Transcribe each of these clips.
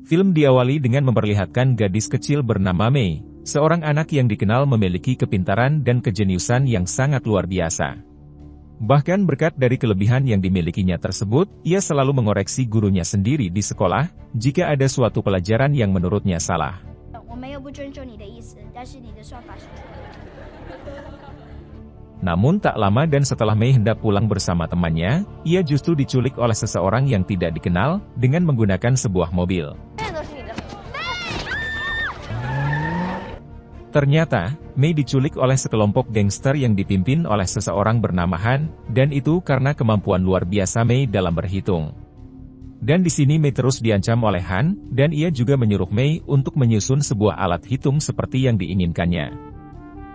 Film diawali dengan memperlihatkan gadis kecil bernama Mei, seorang anak yang dikenal memiliki kepintaran dan kejeniusan yang sangat luar biasa. Bahkan berkat dari kelebihan yang dimilikinya tersebut, ia selalu mengoreksi gurunya sendiri di sekolah, jika ada suatu pelajaran yang menurutnya salah. Namun tak lama dan setelah Mei hendak pulang bersama temannya, ia justru diculik oleh seseorang yang tidak dikenal, dengan menggunakan sebuah mobil. Ternyata, Mei diculik oleh sekelompok gangster yang dipimpin oleh seseorang bernama Han, dan itu karena kemampuan luar biasa Mei dalam berhitung. Dan di sini Mei terus diancam oleh Han, dan ia juga menyuruh Mei untuk menyusun sebuah alat hitung seperti yang diinginkannya.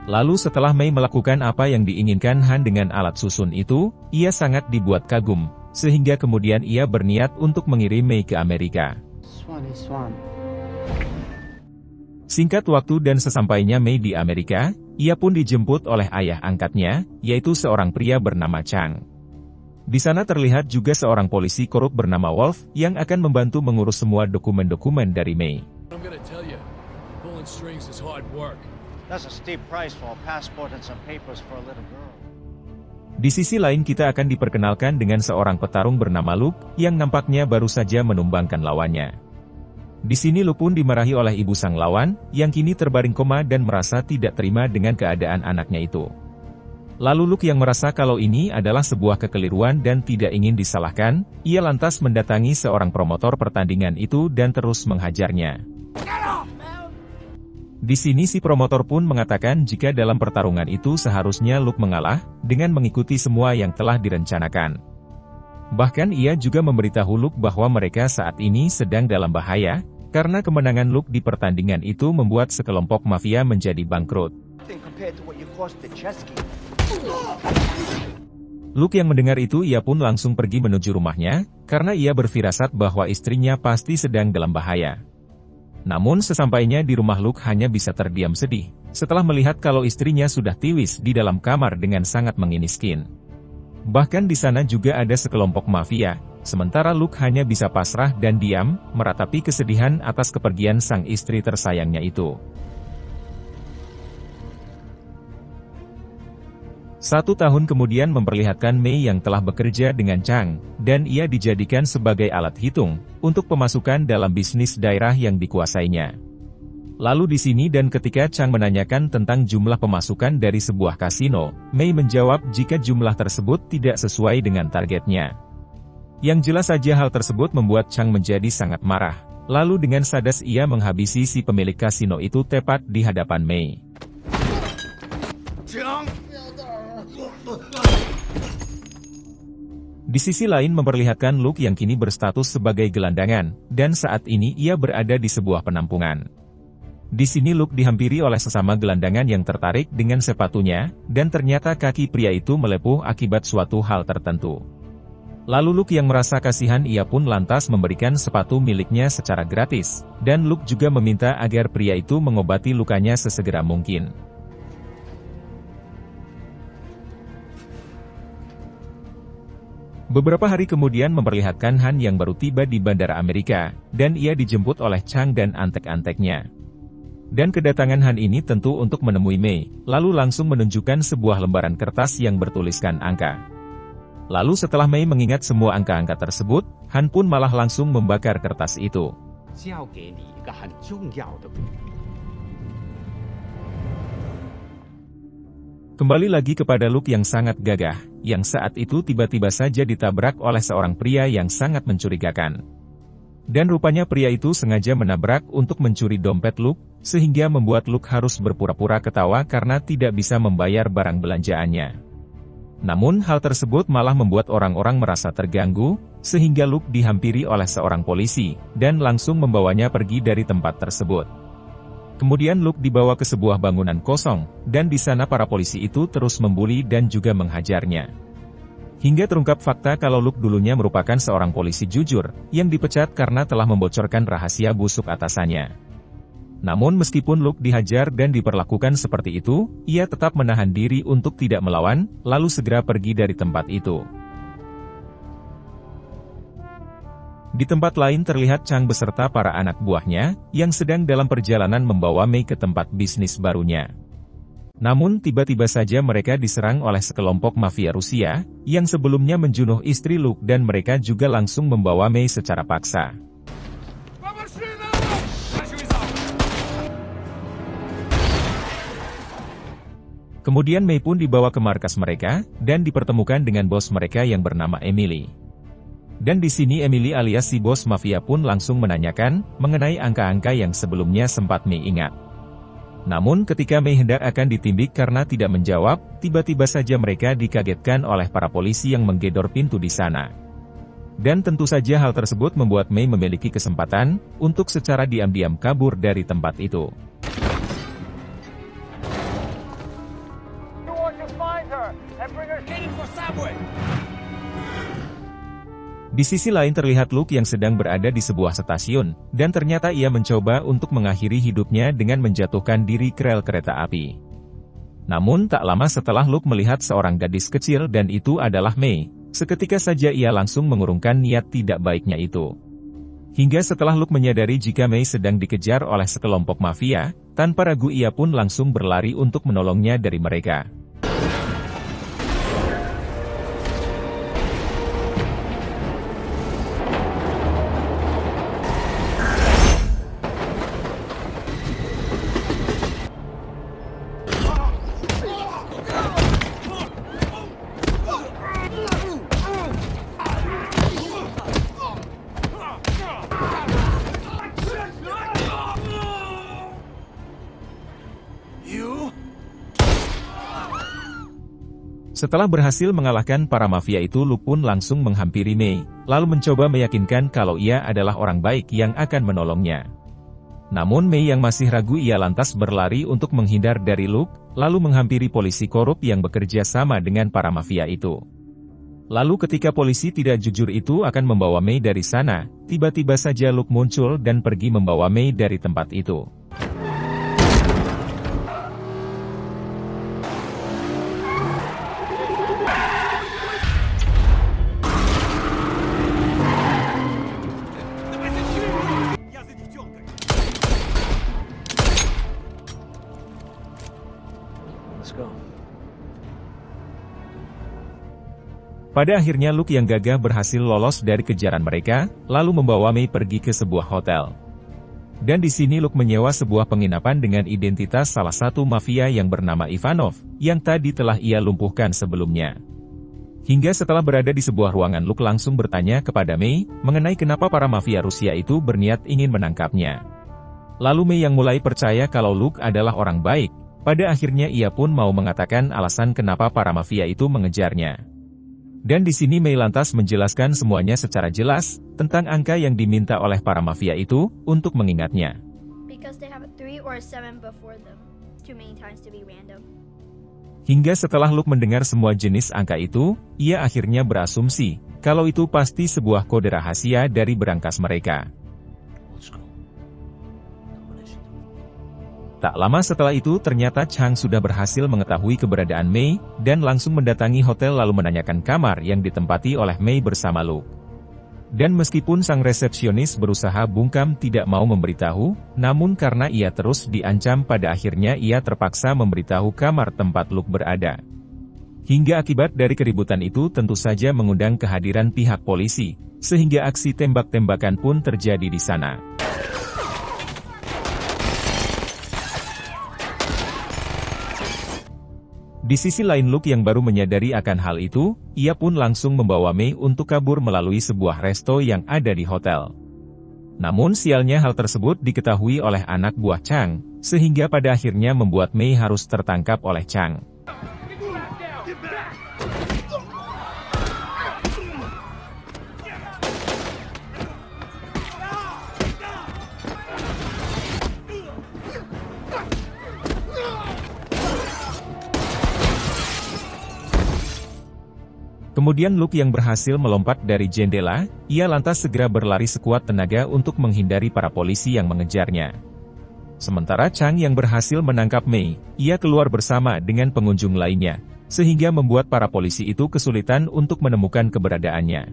Lalu setelah Mei melakukan apa yang diinginkan Han dengan alat susun itu, ia sangat dibuat kagum, sehingga kemudian ia berniat untuk mengirim Mei ke Amerika. Singkat waktu dan sesampainya Mei di Amerika, ia pun dijemput oleh ayah angkatnya, yaitu seorang pria bernama Chang. Di sana terlihat juga seorang polisi korup bernama Wolf, yang akan membantu mengurus semua dokumen-dokumen dari Mei. Di sisi lain kita akan diperkenalkan dengan seorang petarung bernama Luke, yang nampaknya baru saja menumbangkan lawannya. Di sini Luke pun dimarahi oleh ibu sang lawan, yang kini terbaring koma dan merasa tidak terima dengan keadaan anaknya itu. Lalu Luke yang merasa kalau ini adalah sebuah kekeliruan dan tidak ingin disalahkan, ia lantas mendatangi seorang promotor pertandingan itu dan terus menghajarnya. Di sini si promotor pun mengatakan jika dalam pertarungan itu seharusnya Luke mengalah, dengan mengikuti semua yang telah direncanakan. Bahkan ia juga memberitahu Luke bahwa mereka saat ini sedang dalam bahaya, karena kemenangan Luke di pertandingan itu membuat sekelompok mafia menjadi bangkrut. Luke yang mendengar itu ia pun langsung pergi menuju rumahnya, karena ia berfirasat bahwa istrinya pasti sedang dalam bahaya. Namun sesampainya di rumah Luke hanya bisa terdiam sedih, setelah melihat kalau istrinya sudah tiwis di dalam kamar dengan sangat menginiskan. Bahkan di sana juga ada sekelompok mafia, sementara Luke hanya bisa pasrah dan diam, meratapi kesedihan atas kepergian sang istri tersayangnya itu. 1 tahun kemudian memperlihatkan Mei yang telah bekerja dengan Chang, dan ia dijadikan sebagai alat hitung, untuk pemasukan dalam bisnis daerah yang dikuasainya. Lalu di sini dan ketika Chang menanyakan tentang jumlah pemasukan dari sebuah kasino, Mei menjawab jika jumlah tersebut tidak sesuai dengan targetnya. Yang jelas saja hal tersebut membuat Chang menjadi sangat marah. Lalu dengan sadas ia menghabisi si pemilik kasino itu tepat di hadapan Mei. Di sisi lain memperlihatkan Luke yang kini berstatus sebagai gelandangan, dan saat ini ia berada di sebuah penampungan. Di sini Luke dihampiri oleh sesama gelandangan yang tertarik dengan sepatunya, dan ternyata kaki pria itu melepuh akibat suatu hal tertentu. Lalu Luke yang merasa kasihan ia pun lantas memberikan sepatu miliknya secara gratis, dan Luke juga meminta agar pria itu mengobati lukanya sesegera mungkin. Beberapa hari kemudian memperlihatkan Han yang baru tiba di Bandara Amerika, dan ia dijemput oleh Chang dan antek-anteknya. Dan kedatangan Han ini tentu untuk menemui Mei, lalu langsung menunjukkan sebuah lembaran kertas yang bertuliskan angka. Lalu setelah Mei mengingat semua angka-angka tersebut, Han pun malah langsung membakar kertas itu. Kembali lagi kepada Luke yang sangat gagah, yang saat itu tiba-tiba saja ditabrak oleh seorang pria yang sangat mencurigakan. Dan rupanya pria itu sengaja menabrak untuk mencuri dompet Luke, sehingga membuat Luke harus berpura-pura ketawa karena tidak bisa membayar barang belanjaannya. Namun hal tersebut malah membuat orang-orang merasa terganggu, sehingga Luke dihampiri oleh seorang polisi, dan langsung membawanya pergi dari tempat tersebut. Kemudian Luke dibawa ke sebuah bangunan kosong, dan di sana para polisi itu terus membuli dan juga menghajarnya. Hingga terungkap fakta kalau Luke dulunya merupakan seorang polisi jujur, yang dipecat karena telah membocorkan rahasia busuk atasannya. Namun meskipun Luke dihajar dan diperlakukan seperti itu, ia tetap menahan diri untuk tidak melawan, lalu segera pergi dari tempat itu. Di tempat lain terlihat Chang beserta para anak buahnya, yang sedang dalam perjalanan membawa Mei ke tempat bisnis barunya. Namun tiba-tiba saja mereka diserang oleh sekelompok mafia Rusia, yang sebelumnya menjunuh istri Luke dan mereka juga langsung membawa Mei secara paksa. Kemudian Mei pun dibawa ke markas mereka, dan dipertemukan dengan bos mereka yang bernama Emily. Dan di sini Emily alias si bos mafia pun langsung menanyakan, mengenai angka-angka yang sebelumnya sempat Mei ingat. Namun ketika Mei hendak akan ditindik karena tidak menjawab, tiba-tiba saja mereka dikagetkan oleh para polisi yang menggedor pintu di sana. Dan tentu saja hal tersebut membuat Mei memiliki kesempatan, untuk secara diam-diam kabur dari tempat itu. Di sisi lain terlihat Luke yang sedang berada di sebuah stasiun, dan ternyata ia mencoba untuk mengakhiri hidupnya dengan menjatuhkan diri ke rel kereta api. Namun tak lama setelah Luke melihat seorang gadis kecil dan itu adalah Mei, seketika saja ia langsung mengurungkan niat tidak baiknya itu. Hingga setelah Luke menyadari jika Mei sedang dikejar oleh sekelompok mafia, tanpa ragu ia pun langsung berlari untuk menolongnya dari mereka. Setelah berhasil mengalahkan para mafia itu, Luke pun langsung menghampiri Mei, lalu mencoba meyakinkan kalau ia adalah orang baik yang akan menolongnya. Namun Mei yang masih ragu ia lantas berlari untuk menghindar dari Luke, lalu menghampiri polisi korup yang bekerja sama dengan para mafia itu. Lalu ketika polisi tidak jujur itu akan membawa Mei dari sana, tiba-tiba saja Luke muncul dan pergi membawa Mei dari tempat itu. Pada akhirnya Luke yang gagah berhasil lolos dari kejaran mereka, lalu membawa Mei pergi ke sebuah hotel. Dan di sini Luke menyewa sebuah penginapan dengan identitas salah satu mafia yang bernama Ivanov, yang tadi telah ia lumpuhkan sebelumnya. Hingga setelah berada di sebuah ruangan Luke langsung bertanya kepada Mei, mengenai kenapa para mafia Rusia itu berniat ingin menangkapnya. Lalu Mei yang mulai percaya kalau Luke adalah orang baik, pada akhirnya ia pun mau mengatakan alasan kenapa para mafia itu mengejarnya. Dan di sini Mei lantas menjelaskan semuanya secara jelas, tentang angka yang diminta oleh para mafia itu, untuk mengingatnya. Hingga setelah Luke mendengar semua jenis angka itu, ia akhirnya berasumsi, kalau itu pasti sebuah kode rahasia dari berangkas mereka. Tak lama setelah itu ternyata Chang sudah berhasil mengetahui keberadaan Mei, dan langsung mendatangi hotel lalu menanyakan kamar yang ditempati oleh Mei bersama Luke. Dan meskipun sang resepsionis berusaha bungkam tidak mau memberitahu, namun karena ia terus diancam pada akhirnya ia terpaksa memberitahu kamar tempat Luke berada. Hingga akibat dari keributan itu tentu saja mengundang kehadiran pihak polisi, sehingga aksi tembak-tembakan pun terjadi di sana. Di sisi lain Luke yang baru menyadari akan hal itu, ia pun langsung membawa Mei untuk kabur melalui sebuah resto yang ada di hotel. Namun sialnya hal tersebut diketahui oleh anak buah Chang, sehingga pada akhirnya membuat Mei harus tertangkap oleh Chang. Kemudian Luke yang berhasil melompat dari jendela, ia lantas segera berlari sekuat tenaga untuk menghindari para polisi yang mengejarnya. Sementara Chang yang berhasil menangkap Mei, ia keluar bersama dengan pengunjung lainnya, sehingga membuat para polisi itu kesulitan untuk menemukan keberadaannya.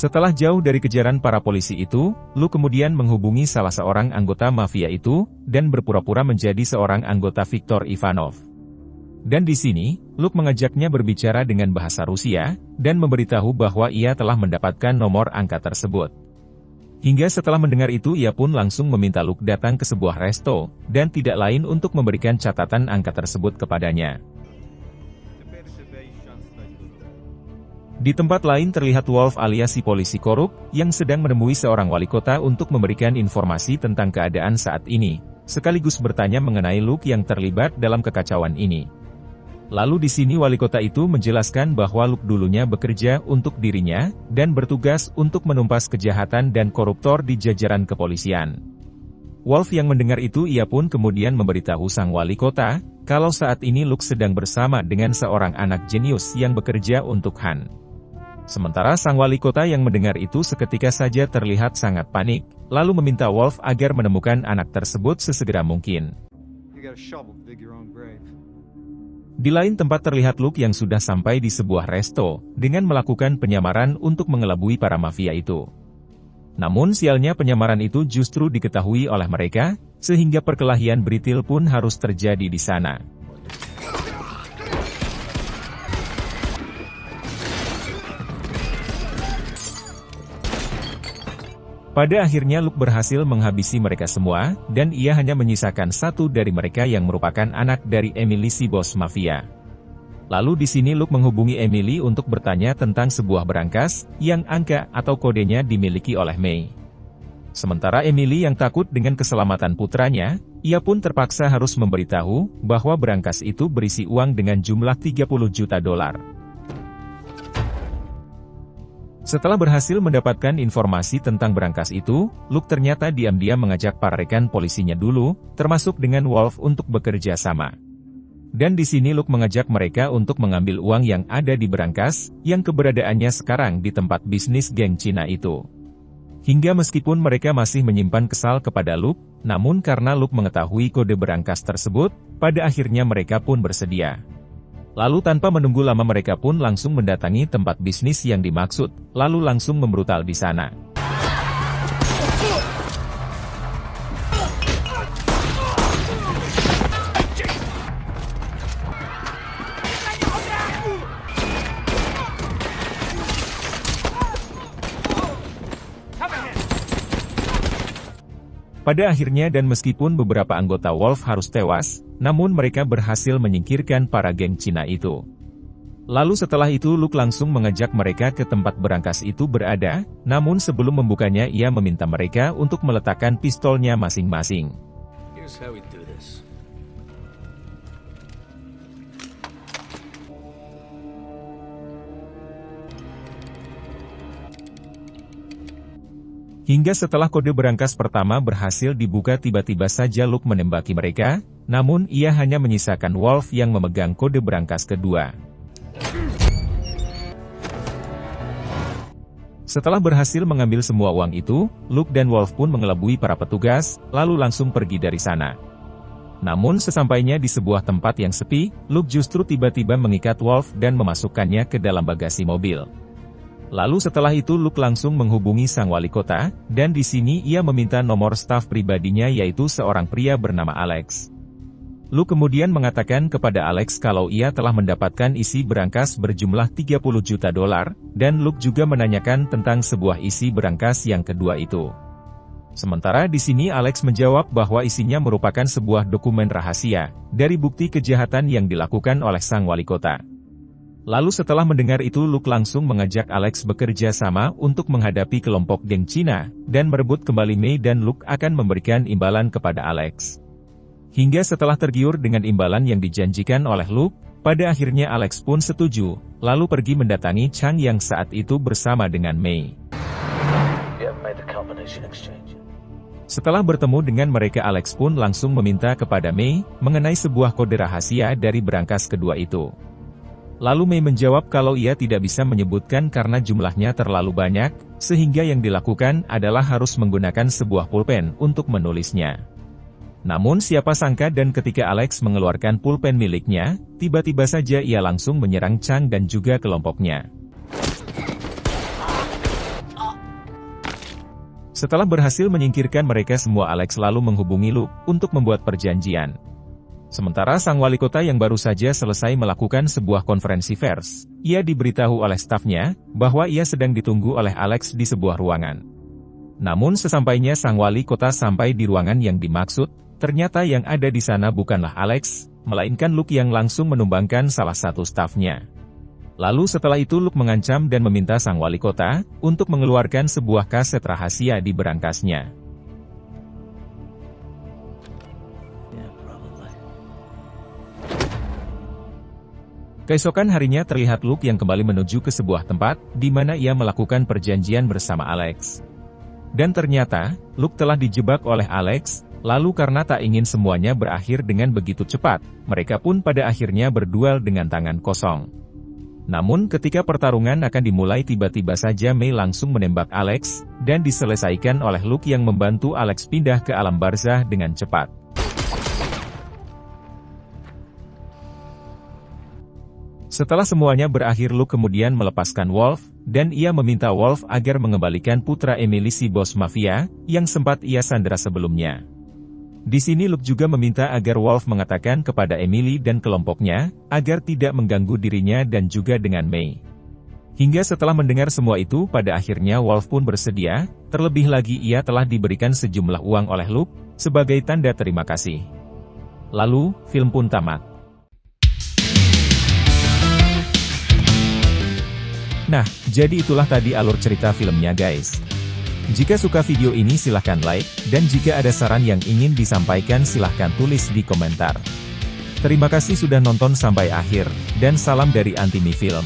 Setelah jauh dari kejaran para polisi itu, Luke kemudian menghubungi salah seorang anggota mafia itu, dan berpura-pura menjadi seorang anggota Viktor Ivanov. Dan di sini, Luke mengajaknya berbicara dengan bahasa Rusia, dan memberitahu bahwa ia telah mendapatkan nomor angka tersebut. Hingga setelah mendengar itu ia pun langsung meminta Luke datang ke sebuah resto, dan tidak lain untuk memberikan catatan angka tersebut kepadanya. Di tempat lain terlihat Wolf alias si polisi korup, yang sedang menemui seorang wali kota untuk memberikan informasi tentang keadaan saat ini, sekaligus bertanya mengenai Luke yang terlibat dalam kekacauan ini. Lalu di sini wali kota itu menjelaskan bahwa Luke dulunya bekerja untuk dirinya, dan bertugas untuk menumpas kejahatan dan koruptor di jajaran kepolisian. Wolf yang mendengar itu ia pun kemudian memberitahu sang wali kota, kalau saat ini Luke sedang bersama dengan seorang anak jenius yang bekerja untuk Han. Sementara sang wali kota yang mendengar itu seketika saja terlihat sangat panik, lalu meminta Wolf agar menemukan anak tersebut sesegera mungkin. Di lain tempat terlihat Luke yang sudah sampai di sebuah resto, dengan melakukan penyamaran untuk mengelabui para mafia itu. Namun sialnya penyamaran itu justru diketahui oleh mereka, sehingga perkelahian beritil pun harus terjadi di sana. Pada akhirnya Luke berhasil menghabisi mereka semua, dan ia hanya menyisakan satu dari mereka yang merupakan anak dari Emily si bos mafia. Lalu di sini Luke menghubungi Emily untuk bertanya tentang sebuah berangkas, yang angka atau kodenya dimiliki oleh May. Sementara Emily yang takut dengan keselamatan putranya, ia pun terpaksa harus memberitahu, bahwa berangkas itu berisi uang dengan jumlah $30 juta. Setelah berhasil mendapatkan informasi tentang berangkas itu, Luke ternyata diam-diam mengajak para rekan polisinya dulu, termasuk dengan Wolf untuk bekerja sama. Dan di sini Luke mengajak mereka untuk mengambil uang yang ada di berangkas, yang keberadaannya sekarang di tempat bisnis geng Cina itu. Hingga meskipun mereka masih menyimpan kesal kepada Luke, namun karena Luke mengetahui kode berangkas tersebut, pada akhirnya mereka pun bersedia. Lalu tanpa menunggu lama mereka pun langsung mendatangi tempat bisnis yang dimaksud, lalu langsung membrutal di sana. Pada akhirnya dan meskipun beberapa anggota Wolf harus tewas, namun mereka berhasil menyingkirkan para geng Cina itu. Lalu setelah itu Luke langsung mengajak mereka ke tempat berangkas itu berada, namun sebelum membukanya ia meminta mereka untuk meletakkan pistolnya masing-masing. Hingga setelah kode berangkas pertama berhasil dibuka tiba-tiba saja Luke menembaki mereka, namun ia hanya menyisakan Wolf yang memegang kode berangkas kedua. Setelah berhasil mengambil semua uang itu, Luke dan Wolf pun mengelabui para petugas, lalu langsung pergi dari sana. Namun sesampainya di sebuah tempat yang sepi, Luke justru tiba-tiba mengikat Wolf dan memasukkannya ke dalam bagasi mobil. Lalu setelah itu Luke langsung menghubungi sang wali kota, dan di sini ia meminta nomor staf pribadinya yaitu seorang pria bernama Alex. Luke kemudian mengatakan kepada Alex kalau ia telah mendapatkan isi berangkas berjumlah $30 juta, dan Luke juga menanyakan tentang sebuah isi berangkas yang kedua itu. Sementara di sini Alex menjawab bahwa isinya merupakan sebuah dokumen rahasia, dari bukti kejahatan yang dilakukan oleh sang wali kota. Lalu setelah mendengar itu Luke langsung mengajak Alex bekerja sama untuk menghadapi kelompok geng Cina, dan merebut kembali May dan Luke akan memberikan imbalan kepada Alex. Hingga setelah tergiur dengan imbalan yang dijanjikan oleh Luke, pada akhirnya Alex pun setuju, lalu pergi mendatangi Chang yang saat itu bersama dengan May. Setelah bertemu dengan mereka Alex pun langsung meminta kepada May, mengenai sebuah kode rahasia dari berangkas kedua itu. Lalu May menjawab kalau ia tidak bisa menyebutkan karena jumlahnya terlalu banyak, sehingga yang dilakukan adalah harus menggunakan sebuah pulpen untuk menulisnya. Namun siapa sangka dan ketika Alex mengeluarkan pulpen miliknya, tiba-tiba saja ia langsung menyerang Chang dan juga kelompoknya. Setelah berhasil menyingkirkan mereka semua, Alex lalu menghubungi Luke untuk membuat perjanjian. Sementara sang wali kota yang baru saja selesai melakukan sebuah konferensi pers, ia diberitahu oleh stafnya bahwa ia sedang ditunggu oleh Alex di sebuah ruangan. Namun sesampainya sang wali kota sampai di ruangan yang dimaksud, ternyata yang ada di sana bukanlah Alex, melainkan Luke yang langsung menumbangkan salah satu stafnya. Lalu setelah itu Luke mengancam dan meminta sang wali kota untuk mengeluarkan sebuah kaset rahasia di berangkasnya. Keesokan harinya terlihat Luke yang kembali menuju ke sebuah tempat, di mana ia melakukan perjanjian bersama Alex. Dan ternyata, Luke telah dijebak oleh Alex, lalu karena tak ingin semuanya berakhir dengan begitu cepat, mereka pun pada akhirnya berduel dengan tangan kosong. Namun ketika pertarungan akan dimulai tiba-tiba saja Mei langsung menembak Alex, dan diselesaikan oleh Luke yang membantu Alex pindah ke alam barzah dengan cepat. Setelah semuanya berakhir, Luke kemudian melepaskan Wolf, dan ia meminta Wolf agar mengembalikan putra Emily si bos mafia, yang sempat ia sandera sebelumnya. Di sini Luke juga meminta agar Wolf mengatakan kepada Emily dan kelompoknya, agar tidak mengganggu dirinya dan juga dengan Mei. Hingga setelah mendengar semua itu pada akhirnya Wolf pun bersedia, terlebih lagi ia telah diberikan sejumlah uang oleh Luke, sebagai tanda terima kasih. Lalu, film pun tamat. Nah, jadi itulah tadi alur cerita filmnya guys. Jika suka video ini silahkan like, dan jika ada saran yang ingin disampaikan silahkan tulis di komentar. Terima kasih sudah nonton sampai akhir, dan salam dari Antimi Film.